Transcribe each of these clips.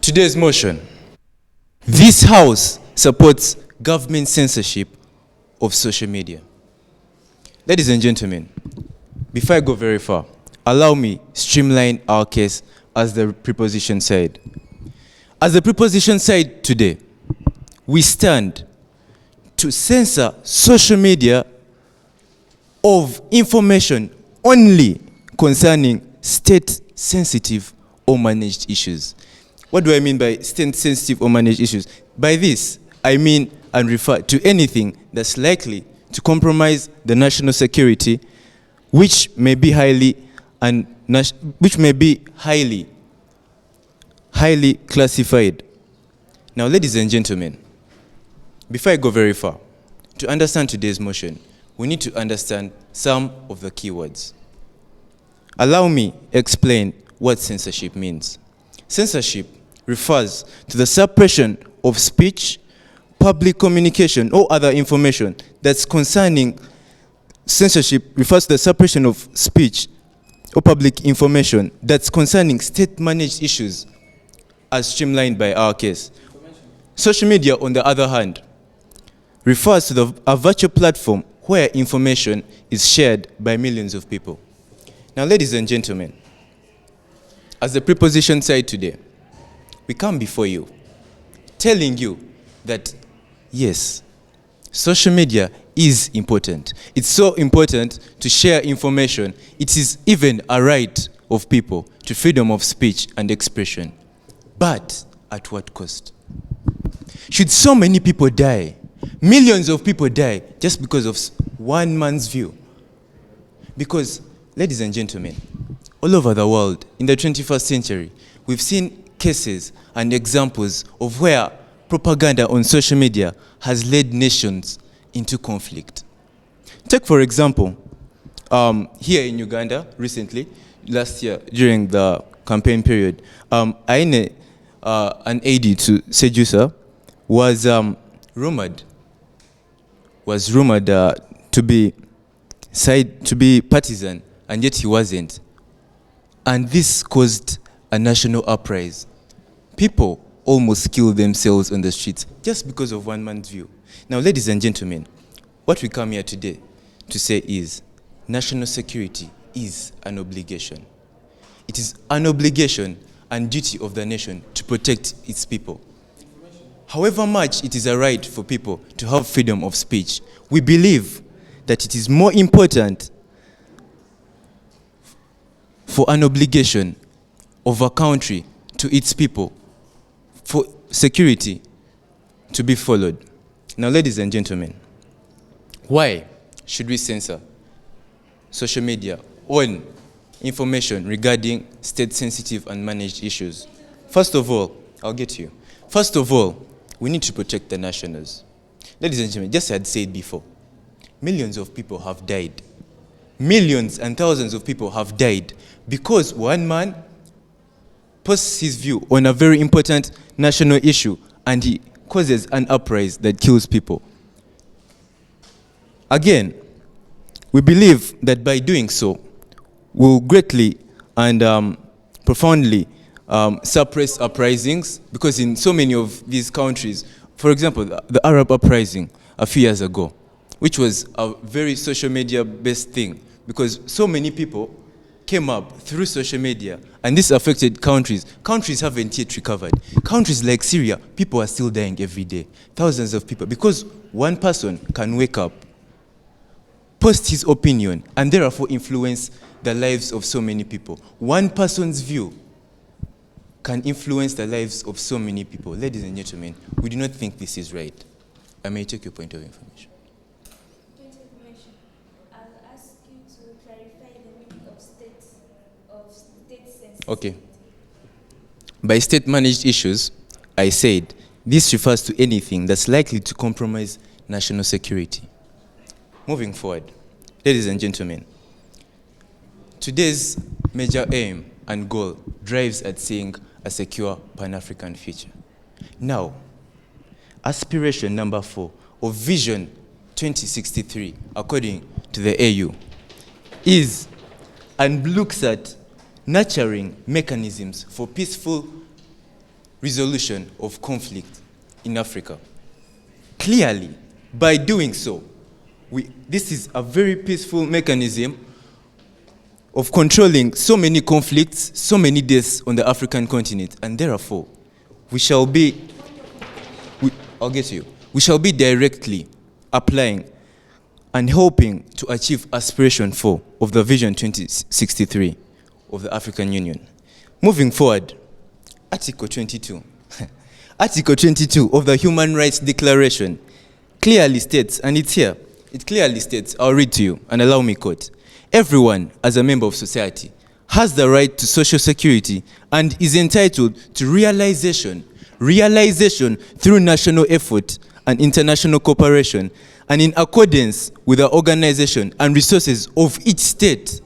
Today's motion. This House supports government censorship of social media. Ladies and gentlemen, before I go very far, allow me streamline our case as the preposition said. As the preposition said today, we stand to censor social media of information only concerning state-sensitive or managed issues. What do I mean by state-sensitive or managed issues? By this, I mean and refer to anything that's likely to compromise the national security, which may be highly classified. Now, ladies and gentlemen, before I go very far, to understand today's motion, we need to understand some of the keywords. Allow me explain what censorship means. Censorship refers to the suppression of speech, public communication, or other information that's concerning. Censorship refers to the suppression of speech or public information that's concerning state-managed issues as streamlined by our case. Social media, on the other hand, refers to a virtual platform where information is shared by millions of people. Now, ladies and gentlemen, as the preposition said today, we come before you telling you that, yes, social media is important. It's so important to share information. It is even a right of people to freedom of speech and expression. But at what cost? Should so many people die, millions of people die, just because of one man's view? Because, ladies and gentlemen, all over the world, in the 21st century, we've seen cases and examples of where propaganda on social media has led nations into conflict. Take, for example, here in Uganda, recently, last year, during the campaign period, Aine, an aide to Sejusa, was rumored to be partisan, and yet he wasn't. And this caused a national uprising. People almost killed themselves on the streets just because of one man's view. Now, ladies and gentlemen, what we come here today to say is national security is an obligation. It is an obligation and duty of the nation to protect its people. However much it is a right for people to have freedom of speech, we believe that it is more important for an obligation of a country to its people for security to be followed. Now, ladies and gentlemen, why should we censor social media on information regarding state-sensitive and managed issues? First of all, I'll get to you. First of all, we need to protect the nationals. Ladies and gentlemen, just as I had said before, millions of people have died. Millions and thousands of people have died because one man posts his view on a very important national issue and he causes an uprising that kills people. Again, we believe that by doing so, we'll greatly and profoundly suppress uprisings, because in so many of these countries, for example, the Arab uprising a few years ago, which was a very social media based thing, because so many people came up through social media, and this affected countries. Countries haven't yet recovered. Countries like Syria, people are still dying every day. Thousands of people, because one person can wake up, post his opinion, and therefore influence the lives of so many people. One person's view can influence the lives of so many people. Ladies and gentlemen, we do not think this is right. I may take your point of information. Point of information. I'll ask you to clarify the meaning of state sensitivity. Okay. By state-managed issues, I said this refers to anything that's likely to compromise national security. Moving forward, ladies and gentlemen, today's major aim and goal drives at seeing a secure Pan-African future. Now, aspiration number 4 of Vision 2063, according to the AU, is and looks at nurturing mechanisms for peaceful resolution of conflict in Africa. Clearly, by doing so, this is a very peaceful mechanism of controlling so many conflicts, so many deaths on the African continent, and therefore, I'll get to you. We shall be directly applying and helping to achieve aspiration 4 of the Vision 2063 of the African Union. Moving forward, Article 22. Article 22 of the Human Rights Declaration clearly states, and it's here, it clearly states, I'll read to you, and allow me quote, everyone, as a member of society, has the right to social security and is entitled to realization through national effort and international cooperation, and in accordance with the organization and resources of each state.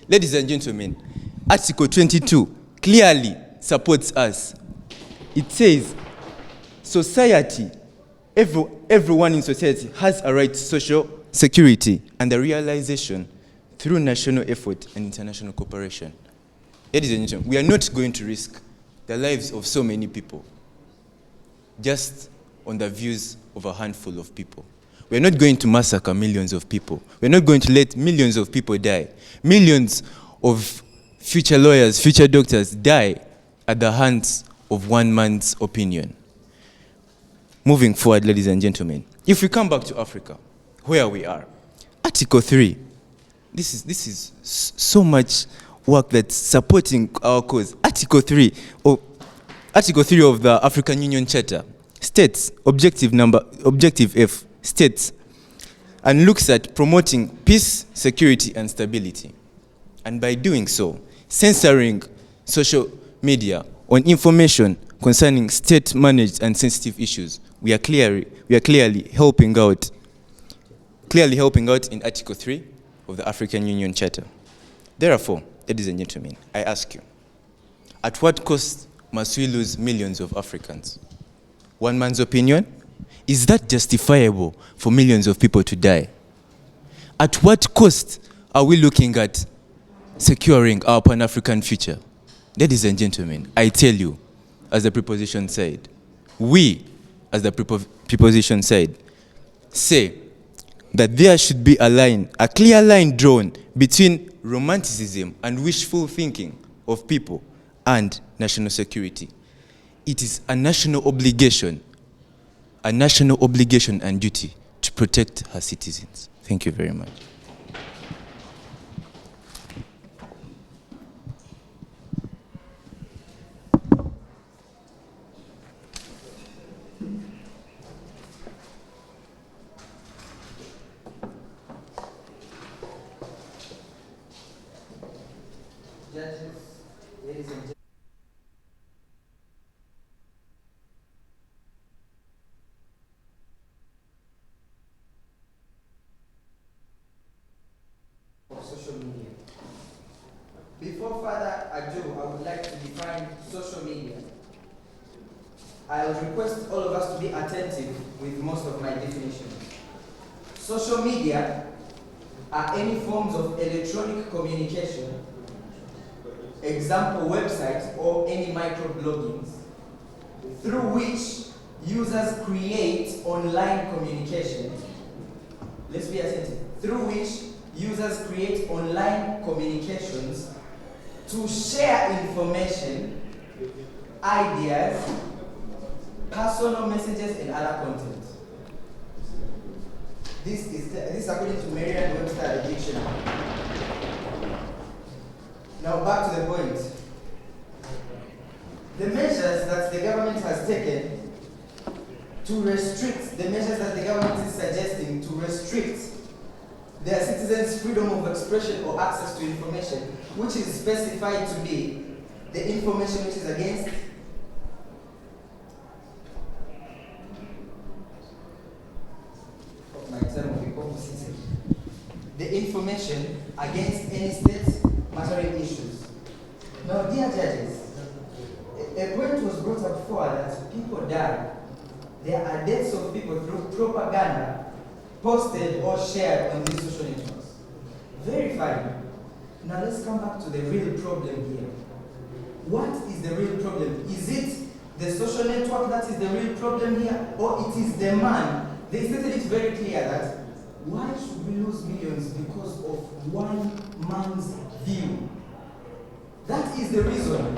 Ladies and gentlemen, Article 22 clearly supports us. It says, society, everyone in society has a right to social security and the realization through national effort and international cooperation. Ladies and gentlemen, we are not going to risk the lives of so many people just on the views of a handful of people. We're not going to massacre millions of people. We're not going to let millions of people die. Millions of future lawyers, future doctors die at the hands of one man's opinion. Moving forward, ladies and gentlemen, if we come back to Africa, where we are, Article 3, this is so much work that's supporting our cause. Article 3 of the African Union Charter states, Objective F states, and looks at promoting peace, security, and stability. And by doing so, censoring social media on information concerning state-managed and sensitive issues, we are clearly helping out in Article 3 of the African Union Charter. Therefore, ladies and gentlemen, I ask you, at what cost must we lose millions of Africans? One man's opinion? Is that justifiable for millions of people to die? At what cost are we looking at securing our Pan-African future? Ladies and gentlemen, I tell you, as the preposition said, we, as the preposition said, say that there should be a clear line drawn between romanticism and wishful thinking of people and national security. It is a national obligation and duty to protect her citizens. Thank you very much. Judges, ladies and gentlemen. Of social media. Before further ado, I would like to define social media. I would request all of us to be attentive with most of my definitions. Social media are any forms of electronic communication, example websites or any microbloggings, through which users create online communication. Let's be attentive. Through which users create online communications to share information, ideas, personal messages, and other content. This is according to Merriam-Webster dictionary. Now back to the point. The measures that the government has taken to restrict, the measures that the government is suggesting to restrict their citizens' freedom of expression or access to information, which is specified to be the information which is against the information against any state mattering issues. Now, dear judges, a point was brought up before that people die. There are deaths of people through propaganda posted or shared on these social networks. Very fine. Now let's come back to the real problem here. What is the real problem? Is it the the social network that is the real problem here, or it is the man. They stated it very clear that why should we lose millions because of one man's view? That is the reason.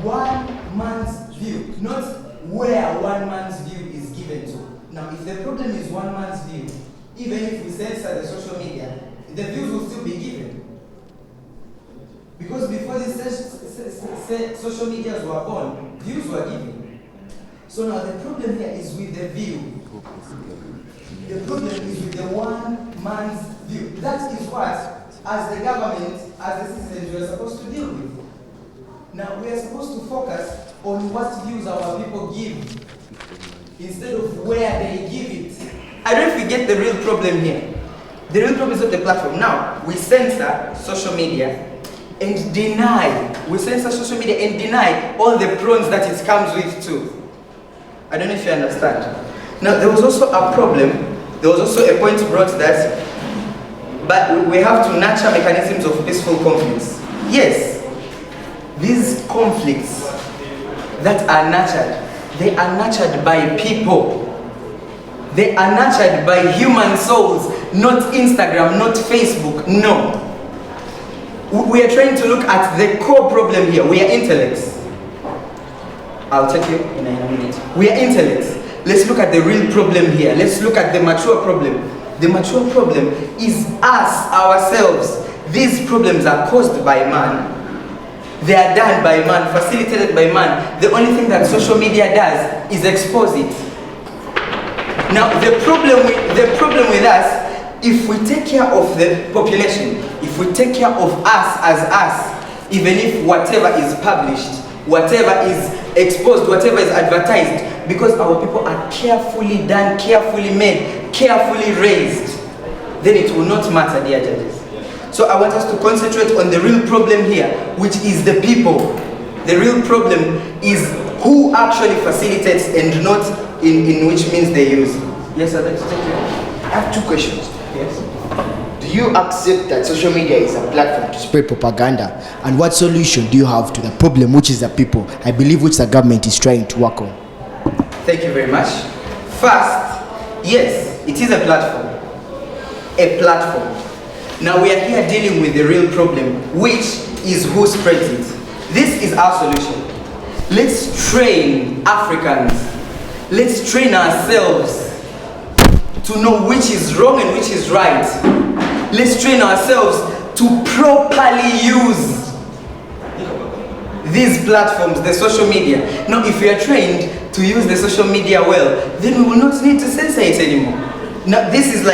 One man's view, not where one man's view is given to. Now, if the problem is one man's view, even if we censor the social media, the views will still be given. Because before these social medias were born, views were given. So now the problem here is with the view. The problem is with the one man's view. That is what, as the government, as the citizens, we are supposed to deal with. Now, we are supposed to focus on what views our people give, instead of where they give it. I don't know if you get the real problem here. The real problem is not the platform. Now, we censor social media and deny. We censor social media and deny all the pros that it comes with too. I don't know if you understand. Now, there was also a problem. There was also a point brought that, but we have to nurture mechanisms of peaceful conflicts. Yes, these conflicts that are nurtured, they are nurtured by people. They are nurtured by human souls, not Instagram, not Facebook, no. We are trying to look at the core problem here. We are intellects. I'll take you in a minute. We are intellects. Let's look at the real problem here. Let's look at the mature problem. The mature problem is us, ourselves. These problems are caused by man. They are done by man, facilitated by man. The only thing that social media does is expose it. Now, the problem with us, if we take care of the population, if we take care of us as us, even if whatever is published, whatever is exposed, whatever is advertised, because our people are carefully done, carefully made, carefully raised, then it will not matter, dear judges. So I want us to concentrate on the real problem here, which is the people. The real problem is who actually facilitates and not in which means they use. Yes, I'd like to take you. I have two questions. Yes. Do you accept that social media is a platform to spread propaganda? And what solution do you have to the problem, which is the people, I believe, which the government is trying to work on? Thank you very much. First, yes, it is a platform. A platform. Now we are here dealing with the real problem, which is who spreads it. This is our solution. Let's train Africans. Let's train ourselves to know which is wrong and which is right. Let's train ourselves to properly use these platforms, the social media. Now, if we are trained to use the social media well, then we will not need to censor it anymore. Now, this is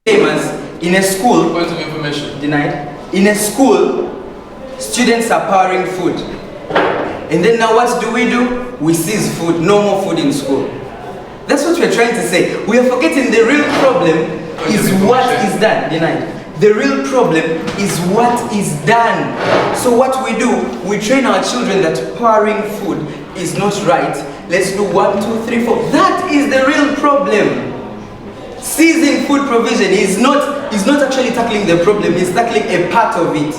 same as in a school. Point of information. Denied. In a school, students are powering food. And then now what do? We seize food. No more food in school. That's what we're trying to say. We are forgetting the real problem is what is done. Denied. The real problem is what is done. So what we do, we train our children that powering food is not right. Let's do 1, 2, 3, 4. That is the real problem. Seizing food provision is not actually tackling the problem, it's tackling a part of it.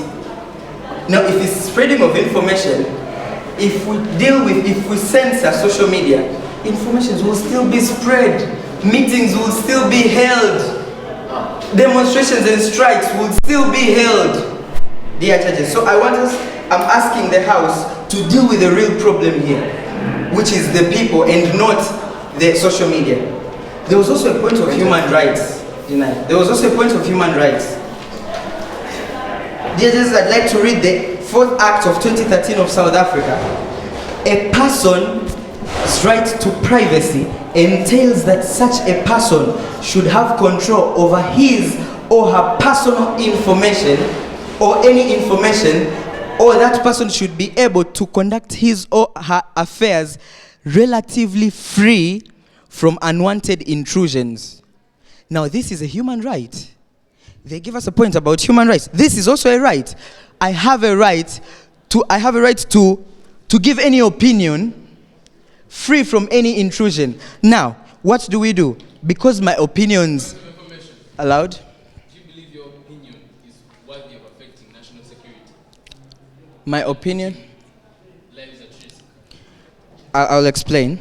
Now, if it's spreading of information, if we censor social media, information will still be spread, meetings will still be held, demonstrations and strikes will still be held. Dear judges, so I'm asking the House to deal with the real problem here, which is the people and not the social media. There was also a point of human rights. There was also a point of human rights. Dear judges, I'd like to read the 4th Act of 2013 of South Africa. A person's right to privacy entails that such a person should have control over his or her personal information or any information, or that person should be able to conduct his or her affairs relatively free from unwanted intrusions. Now, this is a human right. They give us a point about human rights. This is also a right. I have a right to give any opinion free from any intrusion. Now, what do? Because my opinions allowed. Do you believe your opinion is worthy of affecting national security? My opinion? Lives at risk. I'll explain.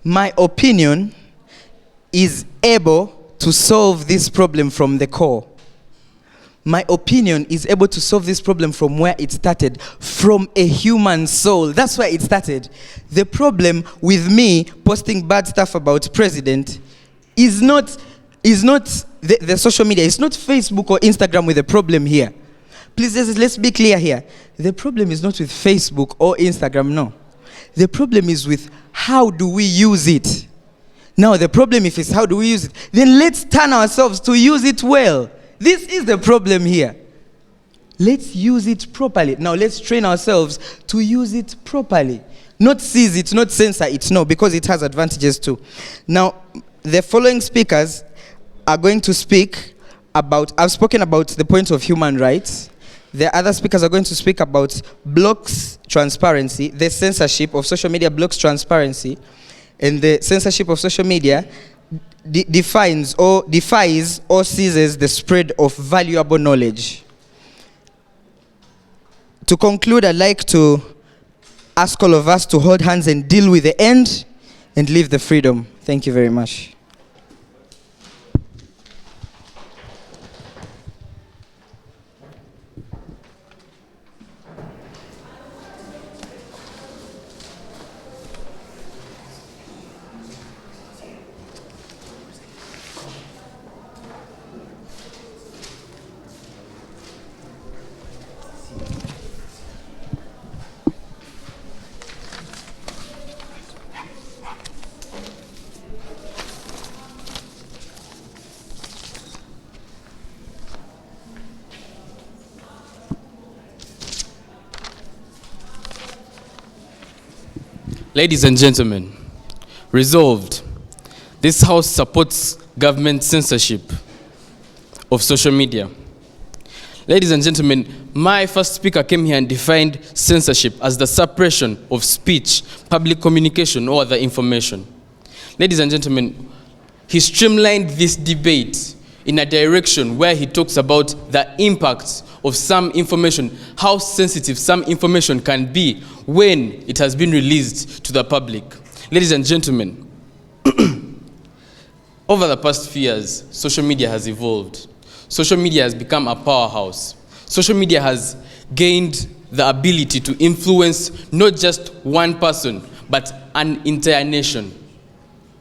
My opinion is able to solve this problem from the core. My opinion is able to solve this problem from where it started, from a human soul. That's where it started. The problem with me posting bad stuff about president is not the social media. It's not Facebook or Instagram with the problem here. Please, let's be clear here. The problem is not with Facebook or Instagram, no. The problem is with how do we use it. Now, the problem if it's how do we use it, then let's turn ourselves to use it well. This is the problem here. Let's use it properly. Now let's train ourselves to use it properly. Not seize it, not censor it, no, because it has advantages too. Now, the following speakers are going to speak about, I've spoken about the point of human rights. The other speakers are going to speak about blocks transparency, the censorship of social media blocks transparency, and the censorship of social media defies or seizes the spread of valuable knowledge. To conclude, I'd like to ask all of us to hold hands and deal with the end and leave the freedom. Thank you very much. Ladies and gentlemen, resolved, this House supports government censorship of social media. Ladies and gentlemen, my first speaker came here and defined censorship as the suppression of speech, public communication, or other information. Ladies and gentlemen, he streamlined this debate in a direction where he talks about the impact of some information, how sensitive some information can be when it has been released to the public. Ladies and gentlemen, over the past few years, social media has evolved. Social media has become a powerhouse. Social media has gained the ability to influence not just one person, but an entire nation,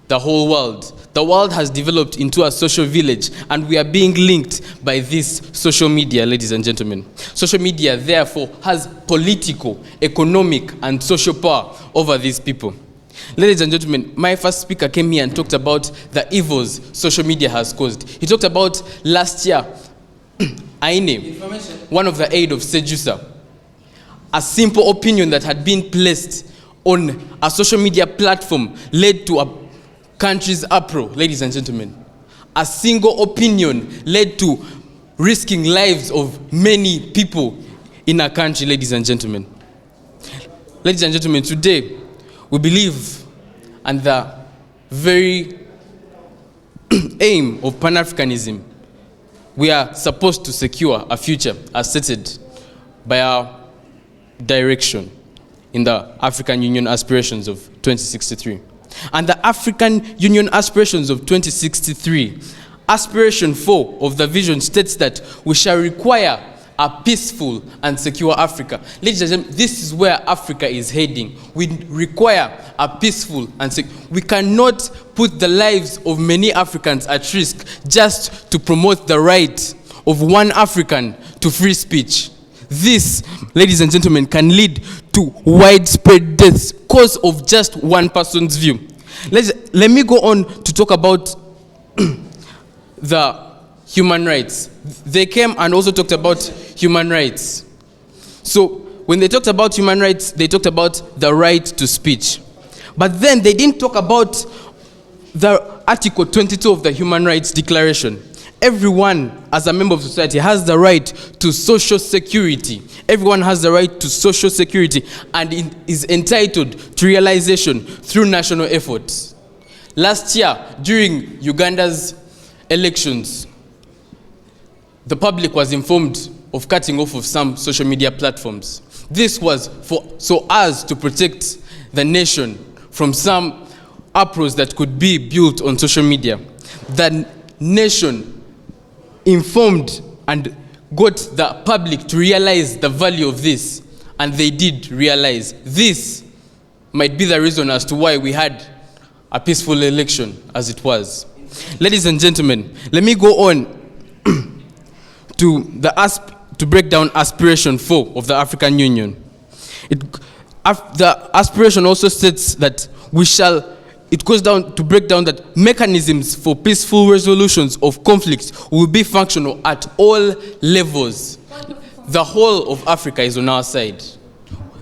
the whole world. The world has developed into a social village, and we are being linked by this social media, ladies and gentlemen. Social media, therefore, has political, economic, and social power over these people. Ladies and gentlemen, my first speaker came here and talked about the evils social media has caused. He talked about last year, Aine, one of the aid of Sejusa, a simple opinion that had been placed on a social media platform led to a country's uproar, ladies and gentlemen. A single opinion led to risking lives of many people in a country, ladies and gentlemen. Ladies and gentlemen, today we believe and the very aim of Pan-Africanism, we are supposed to secure a future as stated by our direction in the African Union aspirations of 2063. And the African Union aspirations of 2063, aspiration 4 of the vision states that we shall require a peaceful and secure Africa. Ladies and gentlemen, this is where Africa is heading. We require a peaceful and secure. We cannot put the lives of many Africans at risk just to promote the right of one African to free speech. This, ladies and gentlemen, can lead to widespread deaths because of just one person's view. Let me go on to talk about the human rights. They came and also talked about human rights. So when they talked about human rights, they talked about the right to speech. But then they didn't talk about the Article 22 of the Human Rights Declaration. Everyone, as a member of society, has the right to social security. Everyone has the right to social security and is entitled to realization through national efforts. Last year, during Uganda's elections, the public was informed of cutting off of some social media platforms. This was so as to protect the nation from some uproars that could be built on social media. The nation informed and got the public to realize the value of this, and they did realize. This might be the reason as to why we had a peaceful election as it was. Ladies and gentlemen, let me go on to break down aspiration 4 of the African Union. The aspiration also states that it goes down to break down that mechanisms for peaceful resolutions of conflicts will be functional at all levels. The whole of Africa is on our side.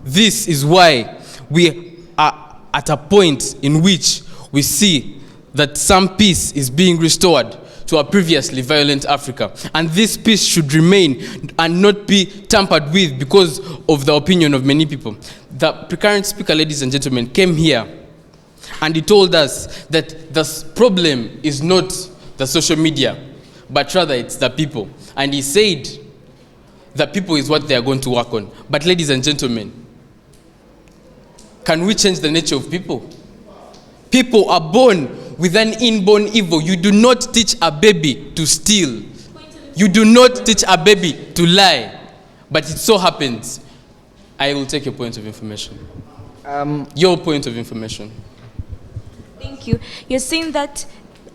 This is why we are at a point in which we see that some peace is being restored to a previously violent Africa. And this peace should remain and not be tampered with because of the opinion of many people. The current speaker, ladies and gentlemen, came here and he told us that the problem is not the social media, but rather it's the people. And he said the people is what they are going to work on. But ladies and gentlemen, can we change the nature of people? People are born with an inborn evil. You do not teach a baby to steal. You do not teach a baby to lie. But it so happens, I will take your point of information. Your point of information. Thank you. You're saying that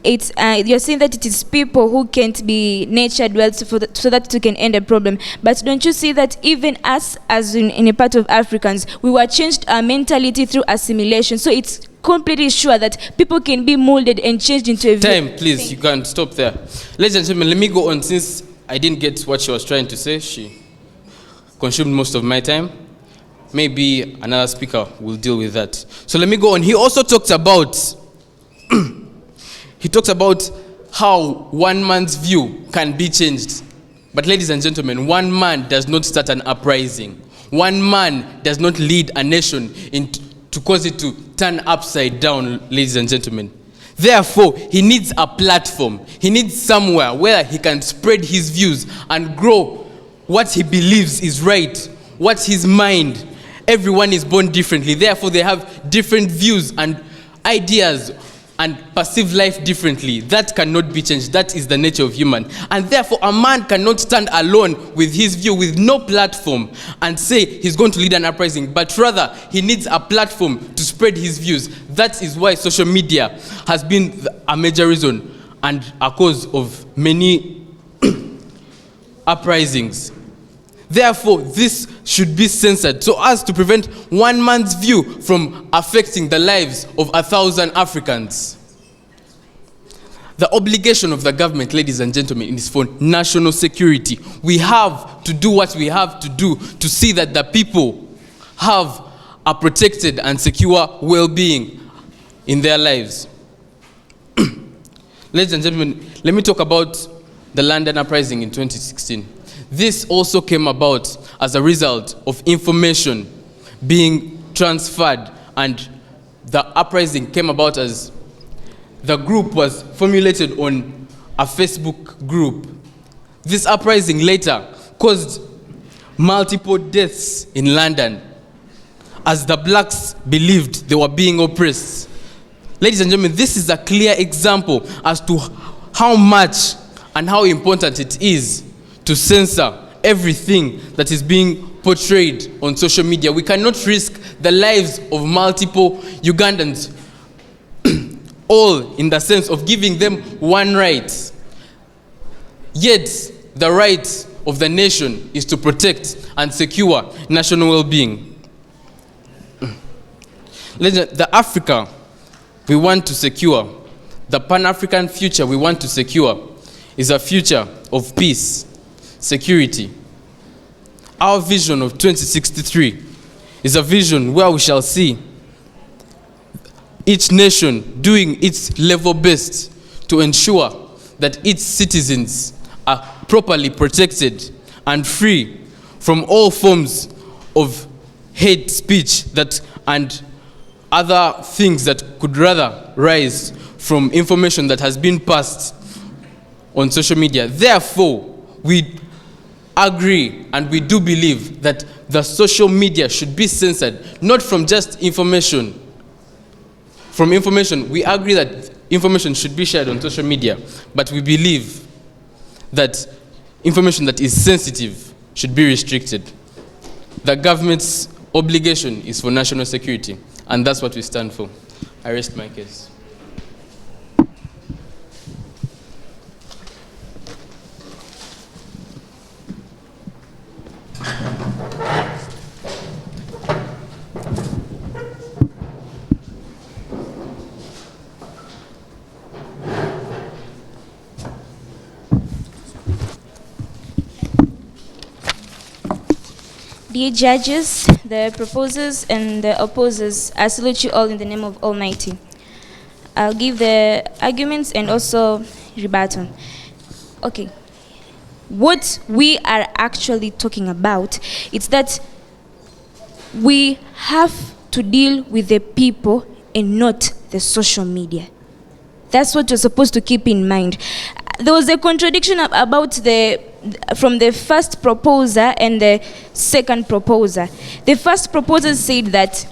it is people who can't be nurtured well so that we can end a problem. But don't you see that even us, as in a part of Africans, we were changed our mentality through assimilation. So it's completely sure that people can be molded and changed into a... Time, please. You can stop there. Ladies and gentlemen, let me go on. Since I didn't get what she was trying to say, she consumed most of my time. Maybe another speaker will deal with that. So let me go on. He also talked about... He talks about how one man's view can be changed. But ladies and gentlemen, one man does not start an uprising. One man does not lead a nation to cause it to turn upside down, ladies and gentlemen. Therefore, he needs a platform. He needs somewhere where he can spread his views and grow what he believes is right, what's his mind. Everyone is born differently. Therefore, they have different views and ideas and perceive life differently. That cannot be changed. That is the nature of human. And therefore, a man cannot stand alone with his view, with no platform, and say he's going to lead an uprising, but rather, he needs a platform to spread his views. That is why social media has been a major reason and a cause of many uprisings. Therefore, this should be censored so as to prevent one man's view from affecting the lives of 1,000 Africans. The obligation of the government, ladies and gentlemen, is for national security. We have to do what we have to do to see that the people have a protected and secure well-being in their lives. Ladies and gentlemen, let me talk about the London Uprising in 2016. This also came about as a result of information being transferred, and the uprising came about as the group was formulated on a Facebook group. This uprising later caused multiple deaths in London as the blacks believed they were being oppressed. Ladies and gentlemen, this is a clear example as to how much and how important it is to censor everything that is being portrayed on social media. We cannot risk the lives of multiple Ugandans, all in the sense of giving them one right. Yet, the right of the nation is to protect and secure national well-being. The Africa we want to secure, the Pan-African future we want to secure, is a future of peace, security. Our vision of 2063 is a vision where we shall see each nation doing its level best to ensure that its citizens are properly protected and free from all forms of hate speech and other things that could rather rise from information that has been passed on social media. Therefore, we agree and we do believe that the social media should be censored, not from just information, from information, we agree that information should be shared on social media, but we believe that information that is sensitive should be restricted. The government's obligation is for national security, and that's what we stand for. I rest my case. Dear judges, the proposers and the opposers, I salute you all in the name of Almighty. I'll give the arguments and also rebuttal. Okay. What we are actually talking about is that we have to deal with the people and not the social media. That's what you're supposed to keep in mind. There was a contradiction about from the first proposer and the second proposer. The first proposer said that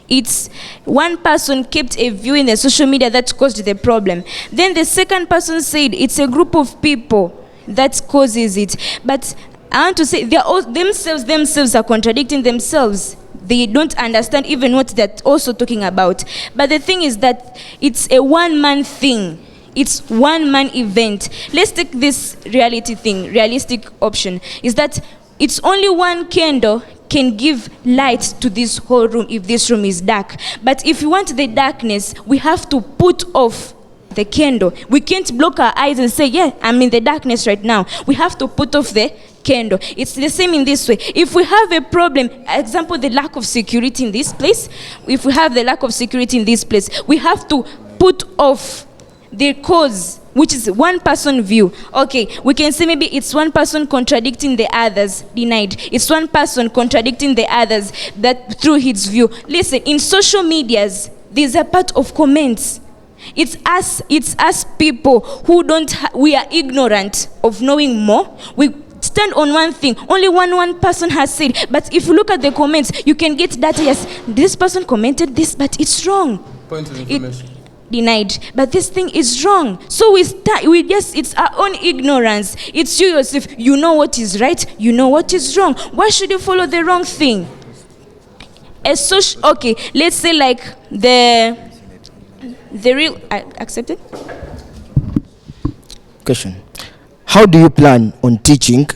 it's one person kept a view in the social media that caused the problem. Then the second person said it's a group of people that causes it. But I want to say they are all, themselves are contradicting themselves. They don't understand even what they're also talking about. But the thing is that it's a one-man thing. It's one-man event. Let's take this reality thing, realistic option, is that it's only one candle can give light to this whole room if this room is dark. But if you want the darkness, we have to put off the candle. We can't block our eyes and say, yeah, I'm in the darkness right now. We have to put off the candle. It's the same in this way. If we have a problem, example, the lack of security in this place, if we have the lack of security in this place, we have to put off the cause, which is one person view. Okay, we can say maybe it's one person contradicting the others, denied. It's one person contradicting the others that through his view. Listen, in social medias, there's a part of comments. It's us people who we are ignorant of knowing more. We stand on one thing. Only one person has said. But if you look at the comments, you can get that, yes, this person commented this, but it's wrong. Point of information. Denied, but this thing is wrong. So it's our own ignorance. It's you yourself. You know what is right, you know what is wrong. Why should you follow the wrong thing? Okay, let's say like the real, accepted? Question. How do you plan on teaching?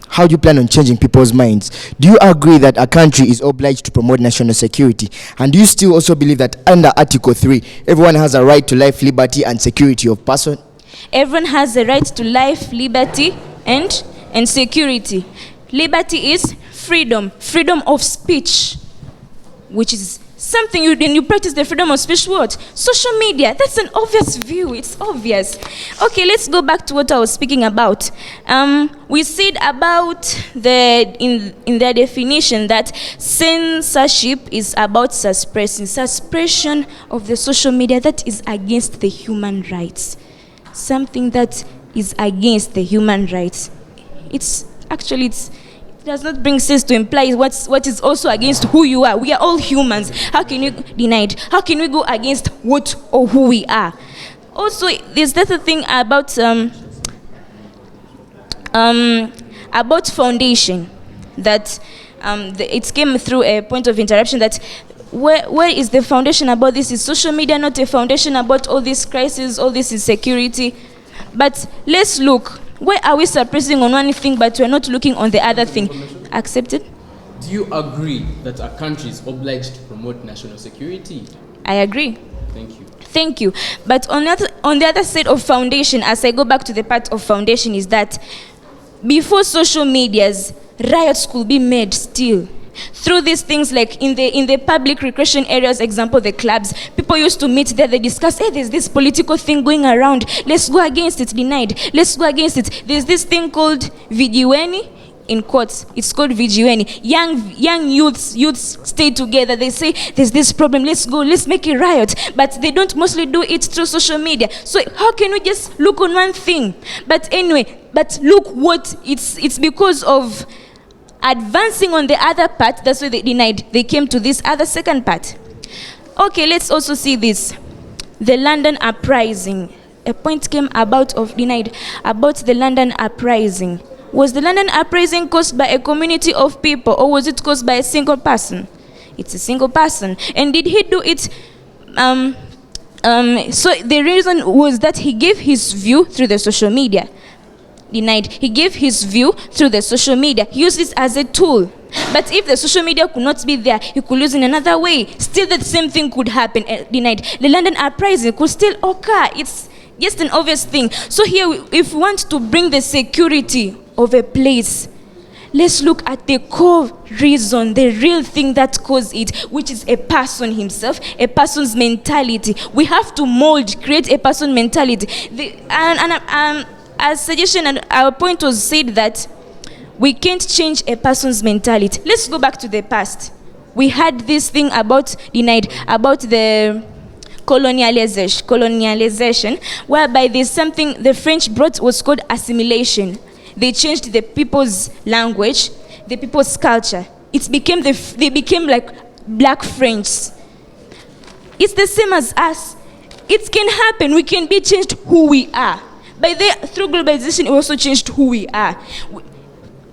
How do you plan on changing people's minds? Do you agree that a country is obliged to promote national security? And do you still also believe that under Article 3, everyone has a right to life, liberty, and security of person? Everyone has a right to life, liberty, and security. Liberty is freedom of speech, which is something you practice the freedom of speech. What? Social media. That's an obvious view. It's obvious. Okay, let's go back to what I was speaking about. We said about in their definition that censorship is about suppression of the social media that is against the human rights. Something that is against the human rights. It does not bring sense to imply what is also against who you are. We are all humans. How can you deny it? How can we go against what or who we are? Also, there's that thing about foundation that it came through a point of interruption that where is the foundation about this? Is social media not a foundation about all this crisis, all this insecurity? But let's look. Why are we suppressing on one thing but we're not looking on the other thing? Accepted? Do you agree that a country is obliged to promote national security? I agree. Thank you. Thank you. But on the other side of foundation, as I go back to the part of foundation, is that before social medias, riots could be made still. Through these things like in the public recreation areas, example, the clubs, people used to meet there, they discuss, hey, there's this political thing going around, let's go against it, denied, let's go against it. There's this thing called vijiweni, in quotes, it's called vijiweni. Young youths stay together, they say, there's this problem, let's go, let's make a riot. But they don't mostly do it through social media. So how can we just look on one thing? But anyway, look what, it's because of advancing on the other part, that's why they denied. They came to this other second part. Okay, let's also see this. The London Uprising. A point came about of denied about the London Uprising. Was the London Uprising caused by a community of people, or was it caused by a single person? It's a single person. And did he do it? So the reason was that he gave his view through the social media. Denied. He gave his view through the social media. He used it as a tool. But if the social media could not be there, he could use in another way. Still, the same thing could happen. Denied. The London Uprising could still occur. It's just an obvious thing. So here, if we want to bring the security of a place, let's look at the core reason, the real thing that caused it, which is a person himself, a person's mentality. We have to create a person mentality. As suggestion, and our point was said that we can't change a person's mentality. Let's go back to the past. We had this thing about the colonialization, whereby there's something the French brought was called assimilation. They changed the people's language, the people's culture. They became like black French. It's the same as us. It can happen. We can be changed who we are. Through globalization, it also changed who we are.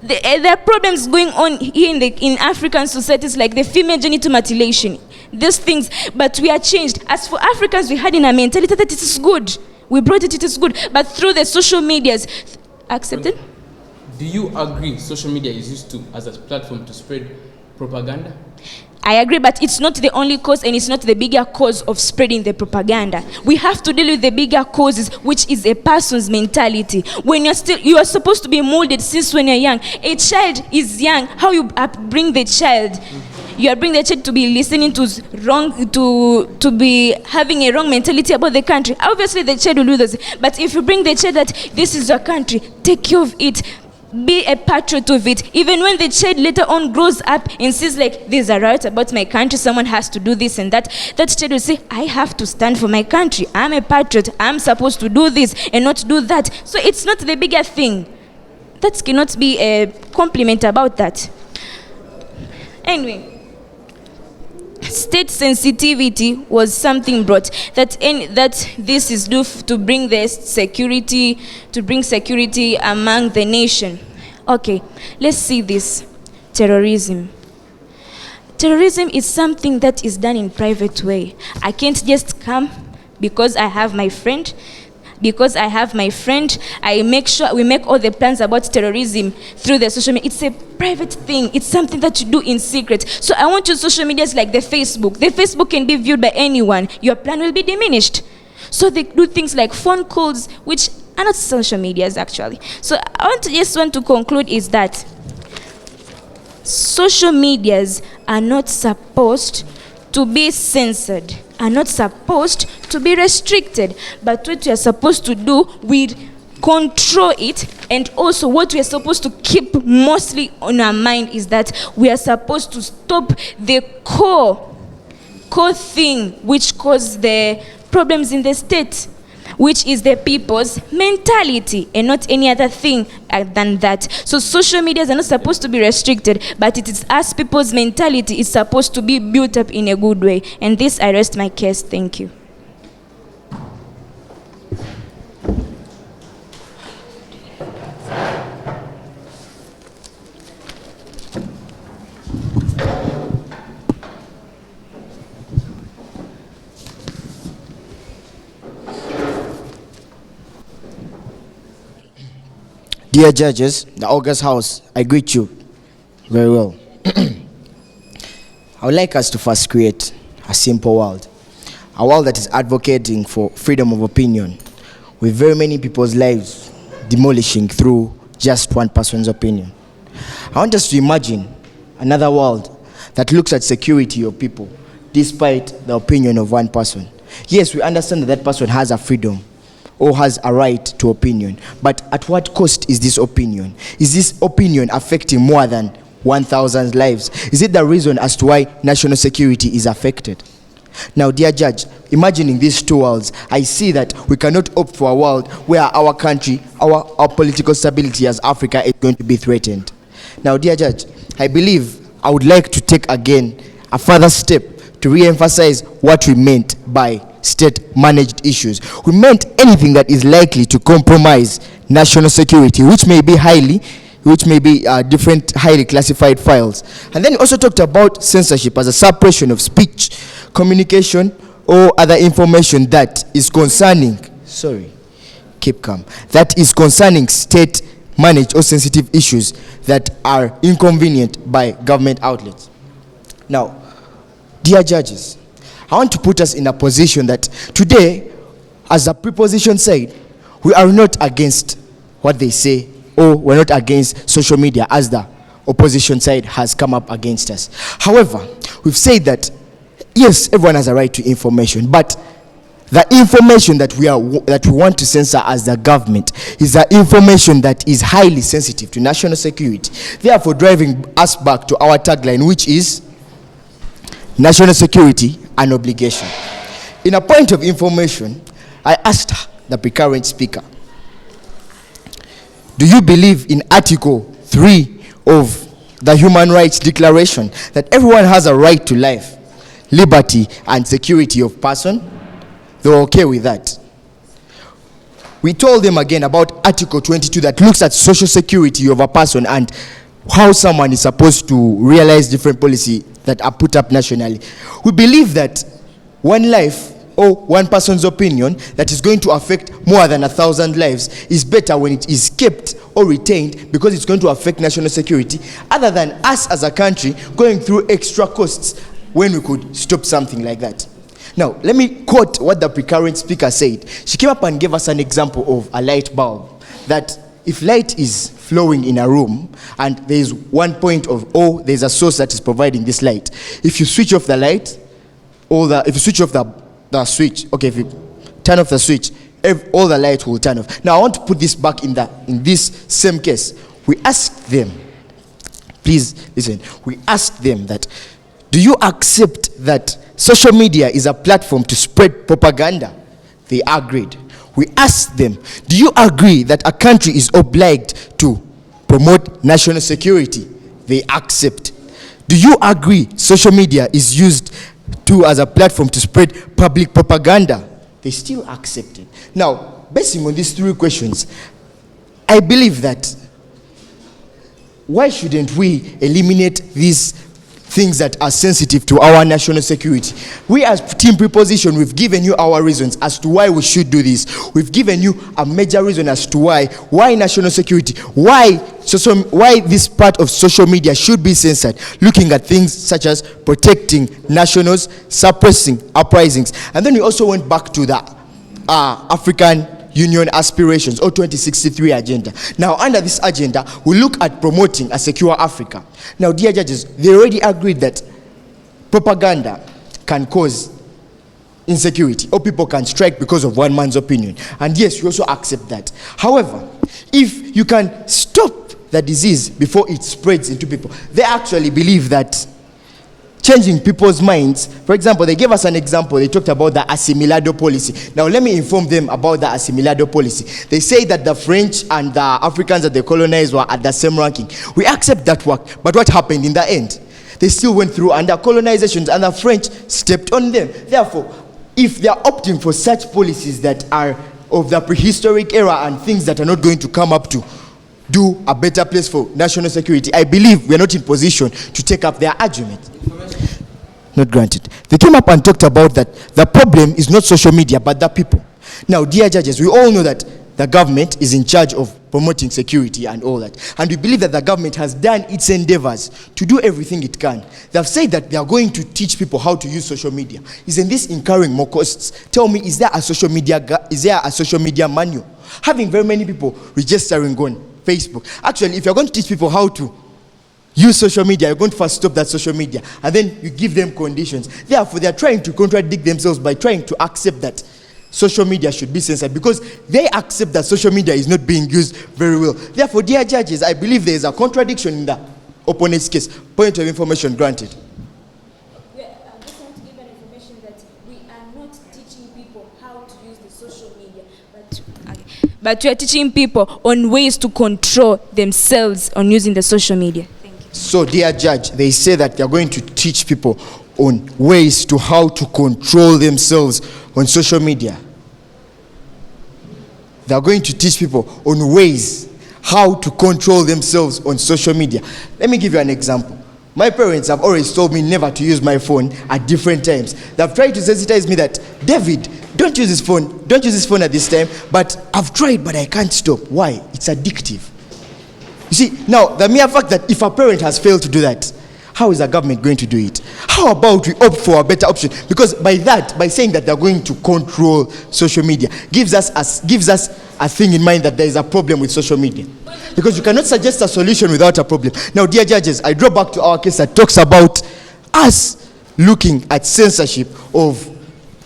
There are problems going on here in African societies, like the female genital mutilation, these things, but we are changed. As for Africans, we had in our mentality that it is good. We brought it is good. But through the social medias, accepted? Do you agree social media is used as a platform to spread propaganda? I agree, but it's not the only cause, and it's not the bigger cause of spreading the propaganda. We have to deal with the bigger causes, which is a person's mentality. When you are supposed to be molded since when you're young. A child is young. How you bring the child? You are bringing the child to be listening to wrong, to be having a wrong mentality about the country. Obviously, the child will do this. But if you bring the child that this is your country, take care of it. Be a patriot of it. Even when the child later on grows up and sees like, there's a right about my country, someone has to do this and that, that child will say, I have to stand for my country. I'm a patriot. I'm supposed to do this and not do that. So it's not the bigger thing. That cannot be a compliment about that. Anyway, state sensitivity was something brought that this is due to bring the security, to bring security among the nation. Okay, let's see this. Terrorism. Terrorism is something that is done in private way. I can't just come because I have my friend. I make sure we make all the plans about terrorism through the social media. It's a private thing. It's something that you do in secret. So I want you social medias like the Facebook. The Facebook can be viewed by anyone. Your plan will be diminished. So they do things like phone calls, which are not social medias actually. So I just want to conclude is that social medias are not supposed to be censored, are not supposed to be restricted, but what we are supposed to do, we control it. And also what we are supposed to keep mostly on our mind is that we are supposed to stop the core thing which causes the problems in the state, which is the people's mentality and not any other thing than that. So social medias are not supposed to be restricted, but it is us people's mentality is supposed to be built up in a good way. And this, I rest my case. Thank you. Dear judges, the August House, I greet you very well. I would like us to first create a simple world. A world that is advocating for freedom of opinion, with very many people's lives demolishing through just one person's opinion. I want us to imagine another world that looks at security of people despite the opinion of one person. Yes, we understand that that person has a freedom or has a right to opinion, but at what cost is this opinion? Is this opinion affecting more than 1,000 lives? Is it the reason as to why national security is affected? Now, dear judge, imagining these two worlds, I see that we cannot opt for a world where our country, our political stability as Africa is going to be threatened. Now, dear judge, I believe I would like to take again a further step to re-emphasize what we meant by state-managed issues. We meant anything that is likely to compromise national security, which may be different highly classified files. And then he also talked about censorship as a suppression of speech, communication, or other information that is concerning, that is concerning state-managed or sensitive issues that are inconvenient by government outlets. Now, dear judges, I want to put us in a position that today, as the preposition side, we are not against what they say, or we're not against social media as the opposition side has come up against us. However, we've said that, yes, everyone has a right to information, but the information that we want to censor as the government is the information that is highly sensitive to national security, therefore driving us back to our tagline, which is national security an obligation. In a point of information, I asked the precurrent speaker, do you believe in Article 3 of the Human Rights Declaration that everyone has a right to life, liberty, and security of person? They were okay with that. We told them again about Article 22 that looks at social security of a person and how someone is supposed to realize different policies that are put up nationally. We believe that one life or one person's opinion that is going to affect more than 1,000 lives is better when it is kept or retained, because it's going to affect national security, other than us as a country going through extra costs when we could stop something like that. Now, let me quote what the precurrent speaker said. She came up and gave us an example of a light bulb, that if light is flowing in a room and there is one point of, there's a source that is providing this light. If you switch off the light, if you switch off the switch, if you turn off the switch, all the light will turn off. Now, I want to put this back in this same case. We asked them, please listen, we asked them that, do you accept that social media is a platform to spread propaganda? They agreed. We asked them, do you agree that a country is obliged to promote national security? They accept. Do you agree social media is used as a platform to spread public propaganda? They still accepted. Now, basing on these three questions, I believe that why shouldn't we eliminate these things that are sensitive to our national security? We as team preposition, we've given you our reasons as to why we should do this. We've given you a major reason as to why national security, why this part of social media should be censored, looking at things such as protecting nationals, suppressing uprisings. And then we also went back to the African Union aspirations or 2063 agenda. Now, under this agenda, we look at promoting a secure Africa. Now, dear judges, they already agreed that propaganda can cause insecurity, or people can strike because of one man's opinion. And yes, we also accept that. However, if you can stop the disease before it spreads into people, they actually believe that changing people's minds. For example, they gave us an example. They talked about the assimilado policy. Now, let me inform them about the assimilado policy. They say that the French and the Africans that they colonized were at the same ranking. We accept that work, but what happened in the end? They still went through under colonizations, and the French stepped on them. Therefore, if they are opting for such policies that are of the prehistoric era and things that are not going to come up to do a better place for national security, I believe we are not in position to take up their argument. Not granted. They came up and talked about that the problem is not social media, but the people. Now, dear judges, we all know that the government is in charge of promoting security and all that. And we believe that the government has done its endeavors to do everything it can. They have said that they are going to teach people how to use social media. Isn't this incurring more costs? Tell me, is there a social media manual? Having very many people registering on Facebook. Actually, if you're going to teach people how to use social media, you're going to first stop that social media, and then you give them conditions. Therefore, they are trying to contradict themselves by trying to accept that social media should be censored, because they accept that social media is not being used very well. Therefore, dear judges, I believe there is a contradiction in the opponent's case. Point of information granted. I just want to give an information that we are not teaching people how to use the social media, but we are teaching people on ways to control themselves on using the social media. Thank you. So, dear judge, they say that they are going to teach people on ways to how to control themselves on social media. They are going to teach people on ways how to control themselves on social media. Let me give you an example. My parents have always told me never to use my phone at different times. They've tried to sensitize me that, David, don't use this phone at this time. But I've tried, but I can't stop. Why? It's addictive. You see, now, the mere fact that if a parent has failed to do that, how is the government going to do it? How about we opt for a better option? Because by saying that they're going to control social media, gives us a thing in mind that there is a problem with social media. Because you cannot suggest a solution without a problem. Now, dear judges, I draw back to our case that talks about us looking at censorship of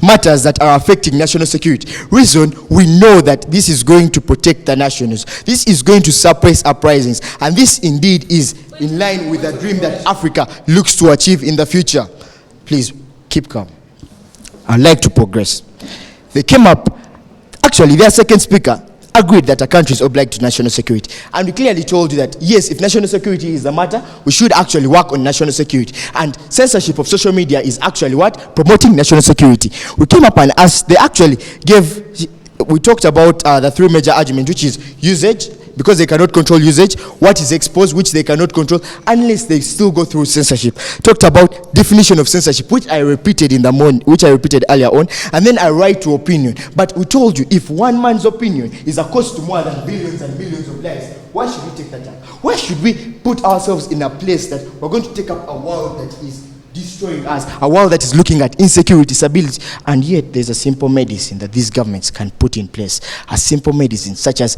matters that are affecting national security. Reason, we know that this is going to protect the nationals. This is going to suppress uprisings. And this indeed is in line with the dream that Africa looks to achieve in the future. Please, keep calm. I'd like to progress. They came up, actually, their second speaker agreed that a country is obliged to national security. And we clearly told you that, yes, if national security is the matter, we should actually work on national security. And censorship of social media is actually what? Promoting national security. We came up and asked, they actually we talked about the three major arguments, which is usage, because they cannot control usage, what is exposed, which they cannot control, unless they still go through censorship. Talked about definition of censorship, which I repeated earlier on, and then I write to opinion. But we told you, if one man's opinion is a cost to more than billions and billions of lives, why should we take that up? Why should we put ourselves in a place that we're going to take up a world that is destroying us, a world that is looking at insecurity, stability, and yet there's a simple medicine that these governments can put in place, a simple medicine such as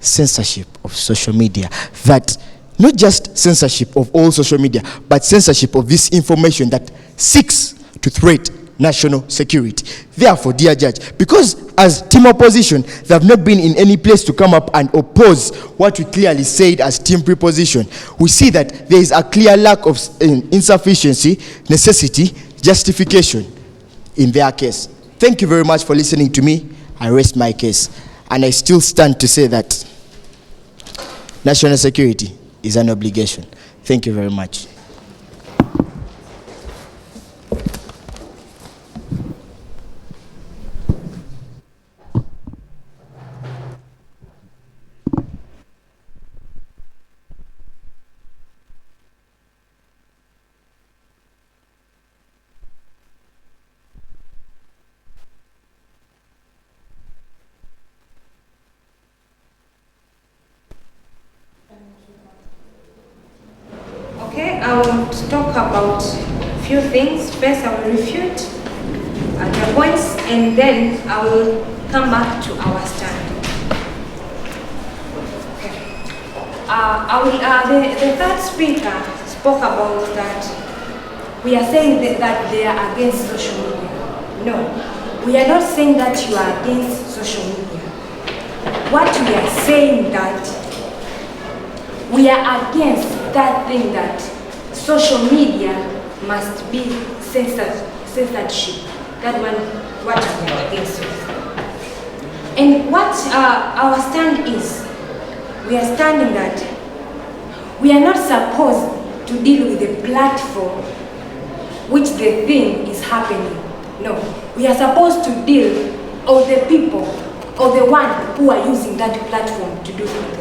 censorship of social media, that not just censorship of all social media, but censorship of this information that seeks to threat national security. Therefore, dear judge, because as team opposition, they have not been in any place to come up and oppose what we clearly said as team preposition, we see that there is a clear lack of insufficiency, necessity, justification in their case. Thank you very much for listening to me. I rest my case. And I still stand to say that national security is an obligation. Thank you very much. Okay, I want to talk about a few things. First, I will refute the points, and then I will come back to our stand. Okay. The third speaker spoke about that we are saying that they are against social media. No, we are not saying that you are against social media. What we are saying that we are against that thing that social media must be censorship. That one, what we are against. And what our stand is, we are standing that we are not supposed to deal with the platform which the thing is happening. No, we are supposed to deal with the people or the one who are using that platform to do something.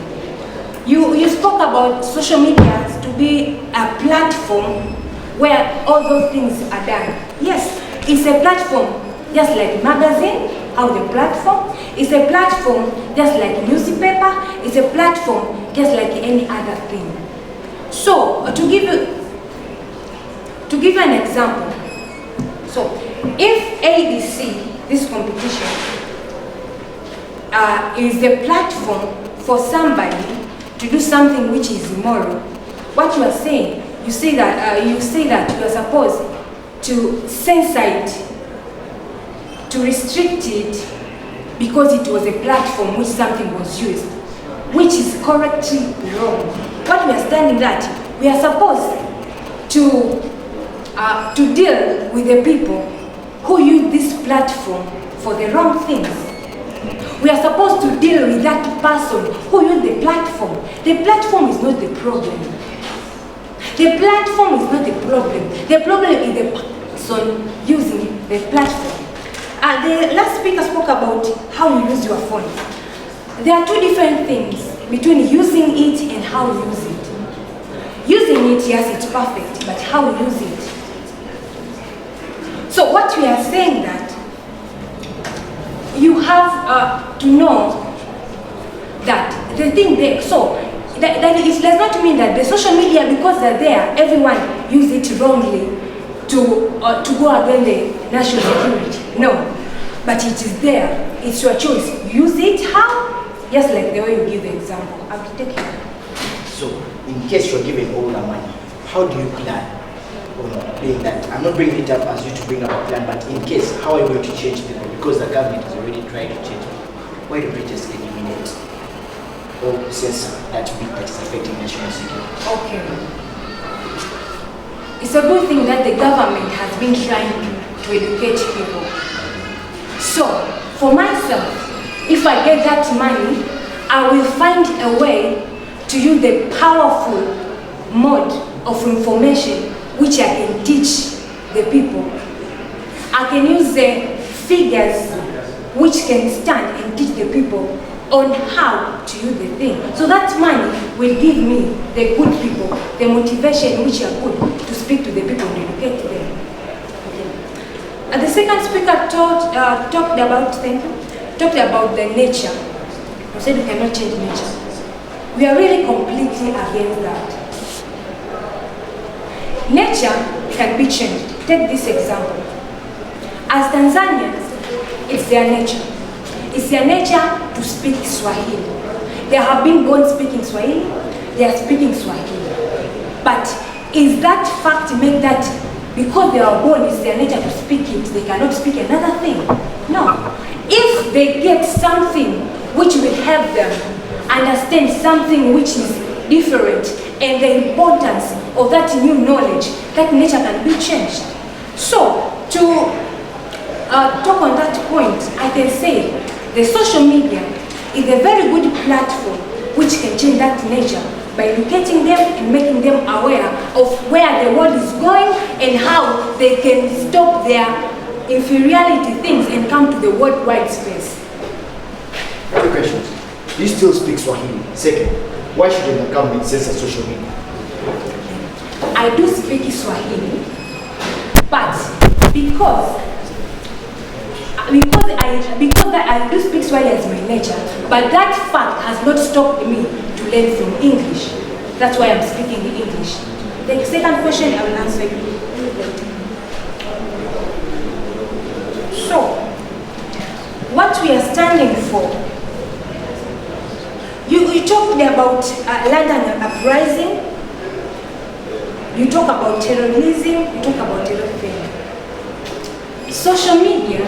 You spoke about social media to be a platform where all those things are done. Yes, it's a platform just like magazine, how the platform. It's a platform just like newspaper. It's a platform just like any other thing. So, to give you an example, so if ADC, this competition, is the platform for somebody to do something which is immoral, what you are saying, you say that you are supposed to censor it, to restrict it, because it was a platform which something was used, which is correctly wrong. What we are standing that we are supposed to deal with the people who use this platform for the wrong things. We are supposed to deal with that person who used the platform. The platform is not the problem. The platform is not the problem. The problem is the is on using the platform. The last speaker spoke about how you use your phone. There are two different things between using it and how you use it. Using it, yes, it's perfect, but how you use it. So what we are saying that you have to know that the thing there, so that it does not mean that the social media, because they're there, everyone use it wrongly to go against the national security. No, but it is there. It's your choice. Use it how? Just like the way you give the example. I'll take it. So, in case you're given all the money, how do you plan on doing that? I'm not bringing it up as you to bring up a plan, but in case, how are you going to change people? Because the government is already trying to change people. Why don't we just eliminate or censor that bit that is affecting national security? Okay. It's a good thing that the government has been trying to educate people. So, for myself, if I get that money, I will find a way to use the powerful mode of information which I can teach the people. I can use the figures which can stand and teach the people on how to use the thing. So that money will give me, the good people, the motivation which are good to speak to the people and educate them. Okay. And the second speaker talked about the nature. He said we cannot change nature. We are really completely against that. Nature can be changed. Take this example. As Tanzanians, it's their nature. It's their nature to speak Swahili. They have been born speaking Swahili, they are speaking Swahili. But is that fact make that because they are born, it's their nature to speak it, they cannot speak another thing? No. If they get something which will help them understand something which is different and the importance of that new knowledge, that nature can be changed. So, to talk on that point, I can say the social media is a very good platform which can change that nature by educating them and making them aware of where the world is going and how they can stop their inferiority things and come to the worldwide space. Two questions. Do you still speak Swahili? Second, why shouldn't the government censor social media? I do speak Swahili, but because I do speak Swahili as my nature, but that fact has not stopped me to learn from English. That's why I'm speaking English. The second question I will answer you later. So, what we are standing for, you talked about London Uprising, you talk about terrorism, you talk about everything. Social media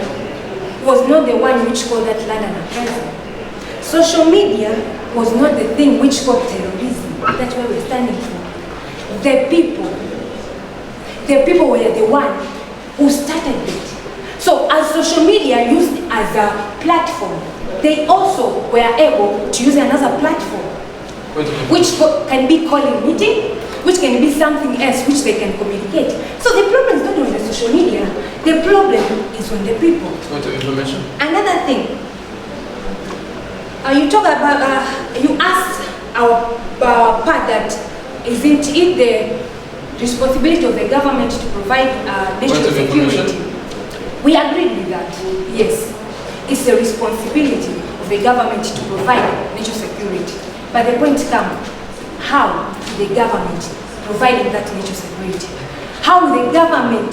was not the one which called that London Uprising. Social media was not the thing which called terrorism. That's what we're standing for. The people were the one who started it. So as social media used as a platform, they also were able to use another platform, which can be calling meeting, which can be something else which they can communicate. So the problem is not on the social media, the problem is on the people. Point of information. Another thing, you talk about, you asked our part that isn't it the responsibility of the government to provide national security? We agreed with that, yes. It's the responsibility of the government to provide national security. But the point comes, how the government providing that national security? How the government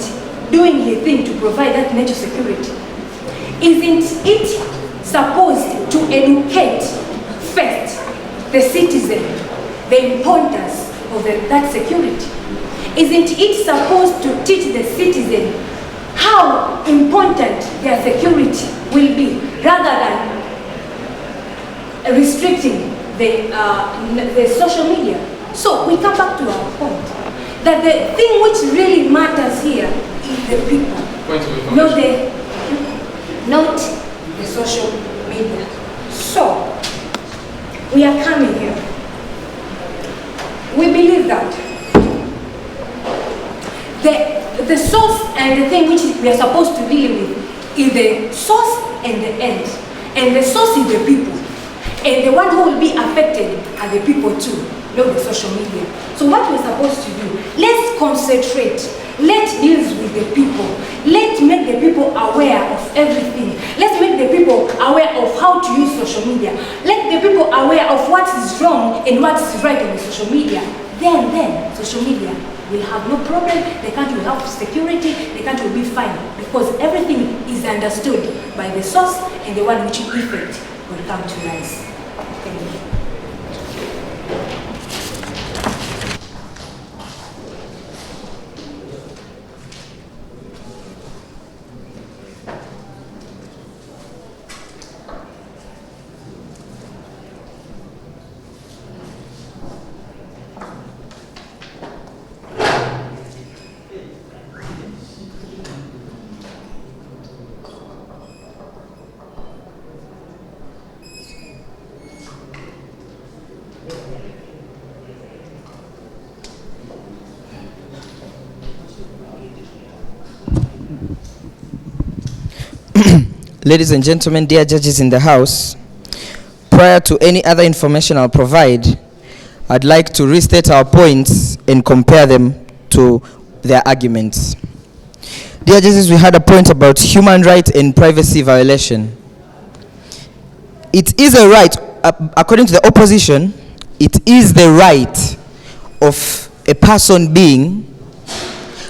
doing the thing to provide that national security? Isn't it supposed to educate first the citizen the importance of that security? Isn't it supposed to teach the citizen how important their security will be, rather than restricting the social media? So we come back to our point that the thing which really matters here is the people, not the social media. So we are coming here. We believe that the source and the thing we are supposed to deal with is the source and the end. And the source is the people. And the one who will be affected are the people too, not the social media. So what we're supposed to do, let's concentrate. Let's deal with the people. Let's make the people aware of everything. Let's make the people aware of how to use social media. Let the people aware of what is wrong and what is right on the social media. Then social media will have no problem. The country will have security. The country will be fine because everything is understood by the source and the one which effect will come to rise. Thank you. Ladies and gentlemen, dear judges in the house, prior to any other information I'll provide, I'd like to restate our points and compare them to their arguments. Dear judges, we had a point about human right and privacy violation. It is a right, according to the opposition, it is the right of a person being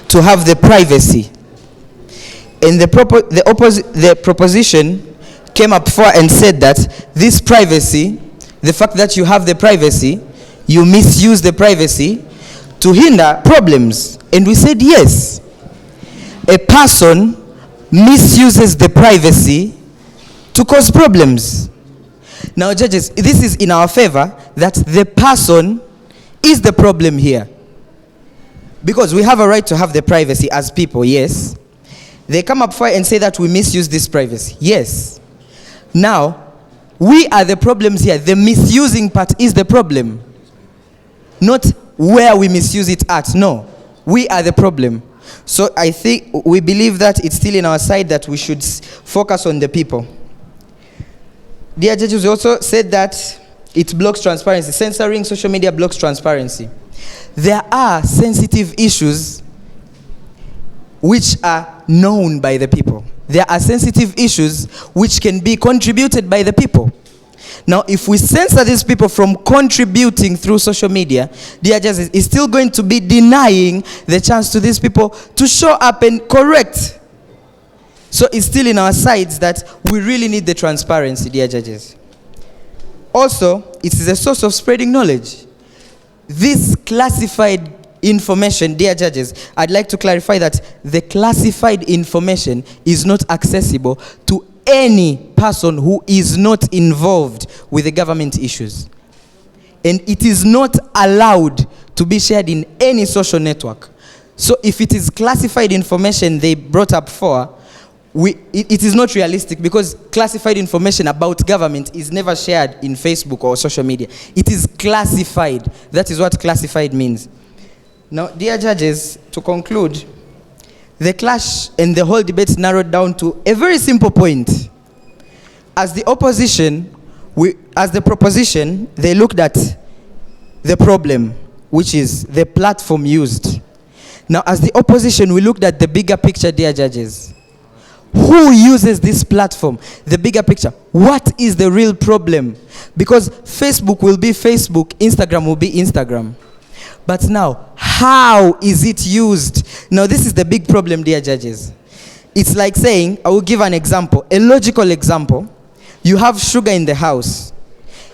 to have the privacy. And the proposition came up for and said that this privacy, the fact that you have the privacy, you misuse the privacy to hinder problems. And we said yes. A person misuses the privacy to cause problems. Now judges, this is in our favor that the person is the problem here. Because we have a right to have the privacy as people, yes. They come up for and say that we misuse this privacy. Yes. Now, we are the problems here. The misusing part is the problem. Not where we misuse it at. No. We are the problem. So I think we believe that it's still in our side that we should focus on the people. Dear judges, we also said that it blocks transparency. Censoring social media blocks transparency. There are sensitive issues which are known by the people. There are sensitive issues which can be contributed by the people. Now, if we censor these people from contributing through social media, dear judges, it's still going to be denying the chance to these people to show up and correct. So it's still in our sides that we really need the transparency, dear judges. Also, it is a source of spreading knowledge. This classified information, dear judges, I'd like to clarify that the classified information is not accessible to any person who is not involved with the government issues. And it is not allowed to be shared in any social network. So if it is classified information they brought up for, it is not realistic because classified information about government is never shared in Facebook or social media. It is classified. That is what classified means. Now, dear judges, to conclude, the clash and the whole debate narrowed down to a very simple point. As the opposition, as the proposition, they looked at the problem, which is the platform used. Now, as the opposition, we looked at the bigger picture, dear judges. Who uses this platform? The bigger picture. What is the real problem? Because Facebook will be Facebook, Instagram will be Instagram. But now, how is it used? Now, this is the big problem, dear judges. It's like saying, I will give an example, a logical example. You have sugar in the house,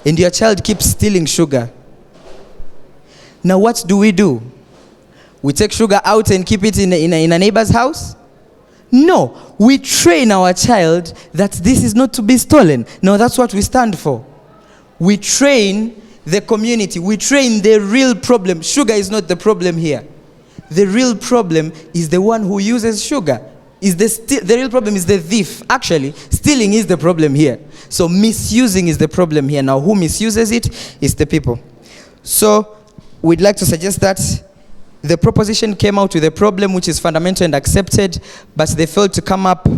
and your child keeps stealing sugar. Now, what do? We take sugar out and keep it in a neighbor's house? No, we train our child that this is not to be stolen. No, that's what we stand for. We train the community. We train the real problem. Sugar is not the problem here. The real problem is the one who uses sugar. The real problem is the thief. Actually, stealing is the problem here. So misusing is the problem here. Now, who misuses it is the people. So we'd like to suggest that The proposition came out with a problem which is fundamental and accepted, but they failed to come up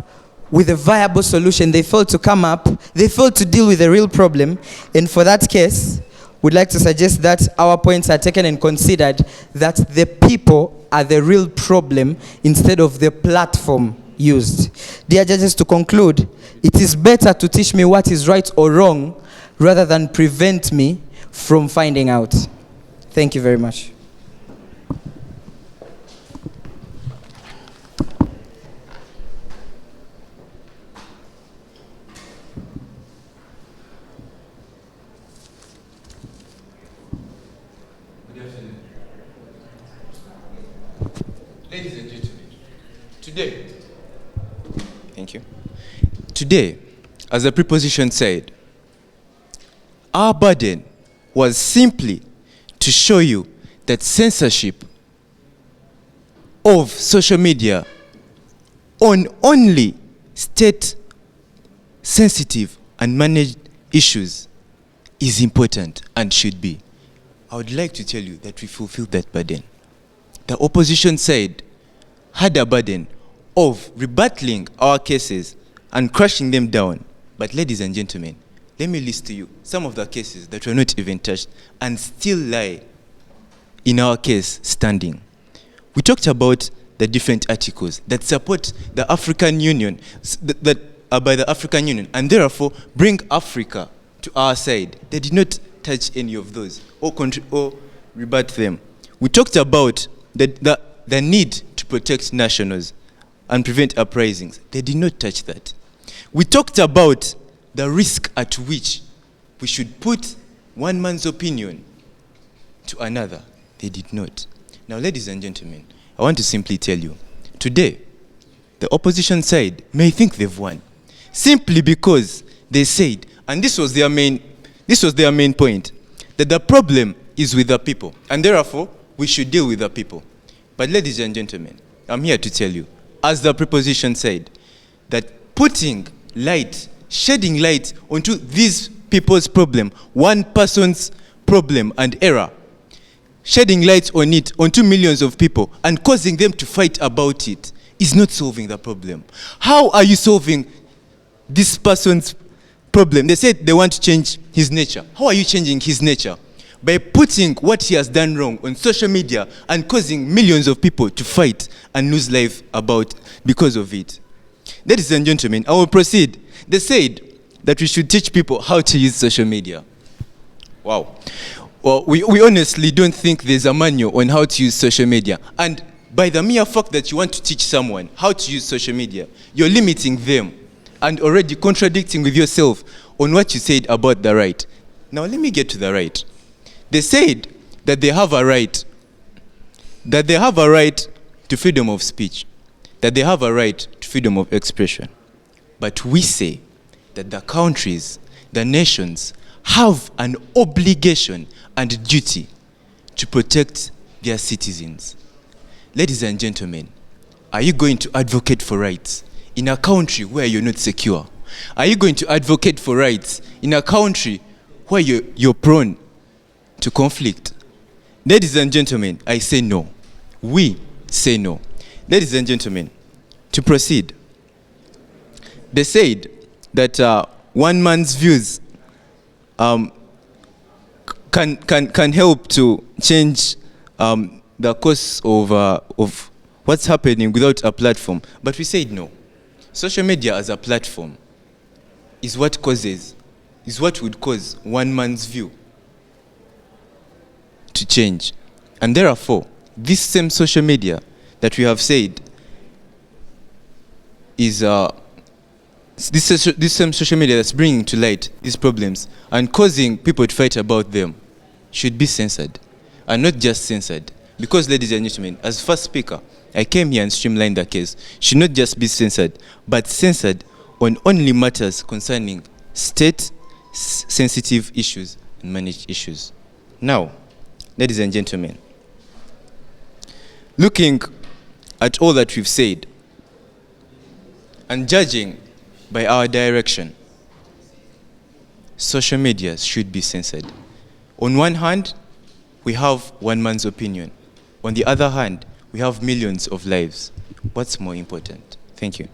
with a viable solution. They failed to deal with the real problem. And for that case, we'd like to suggest that our points are taken and considered, that the people are the real problem instead of the platform used. Dear judges, to conclude, it is better to teach me what is right or wrong rather than prevent me from finding out. Thank you very much. Ladies and gentlemen, today, as the preposition said, our burden was simply to show you that censorship of social media on only state-sensitive and managed issues is important and should be. I would like to tell you that we fulfilled that burden. The opposition side had a burden of rebattling our cases and crushing them down. But ladies and gentlemen, let me list to you some of the cases that were not even touched and still lie in our case standing. We talked about the different articles that support the African Union, that are by the African Union, and therefore bring Africa to our side. They did not touch any of those or rebut them. We talked about the need to protect nationals and prevent uprisings. They did not touch that. We talked about the risk at which we should put one man's opinion to another. They did not. Now, ladies and gentlemen, I want to simply tell you, today, the opposition side may think they've won, simply because they said, and this was their main point, that the problem is with the people, and therefore, we should deal with the people. But ladies and gentlemen, I'm here to tell you, as the preposition said, that shedding light onto these people's problem, one person's problem and error, shedding light on it onto millions of people and causing them to fight about it is not solving the problem. How are you solving this person's problem? They said they want to change his nature. How are you changing his nature? By putting what he has done wrong on social media and causing millions of people to fight and lose life because of it. Ladies and gentlemen, I will proceed. They said that we should teach people how to use social media. Wow. Well, we honestly don't think there's a manual on how to use social media. And by the mere fact that you want to teach someone how to use social media, you're limiting them and already contradicting with yourself on what you said about the right. Now let me get to the right. They said that they have a right, to freedom of speech, that they have a right to freedom of expression. But we say that the countries, the nations, have an obligation and duty to protect their citizens. Ladies and gentlemen, are you going to advocate for rights in a country where you're not secure? Are you going to advocate for rights in a country where you're prone to conflict? Ladies and gentlemen, I say no. We say no. Ladies and gentlemen, to proceed, they said that one man's views can help to change the course of what's happening without a platform. But we said no. Social media as a platform is what would cause one man's view to change. And therefore, this same social media that we have said is this same social media that's bringing to light these problems and causing people to fight about them should be censored, and not just censored. Because, ladies and gentlemen, as first speaker, I came here and streamlined the case. Should not just be censored, but censored on only matters concerning state-sensitive issues and managed issues. Now, ladies and gentlemen, looking at all that we've said and judging by our direction, social media should be censored. On one hand, we have one man's opinion. On the other hand, we have millions of lives. What's more important? Thank you.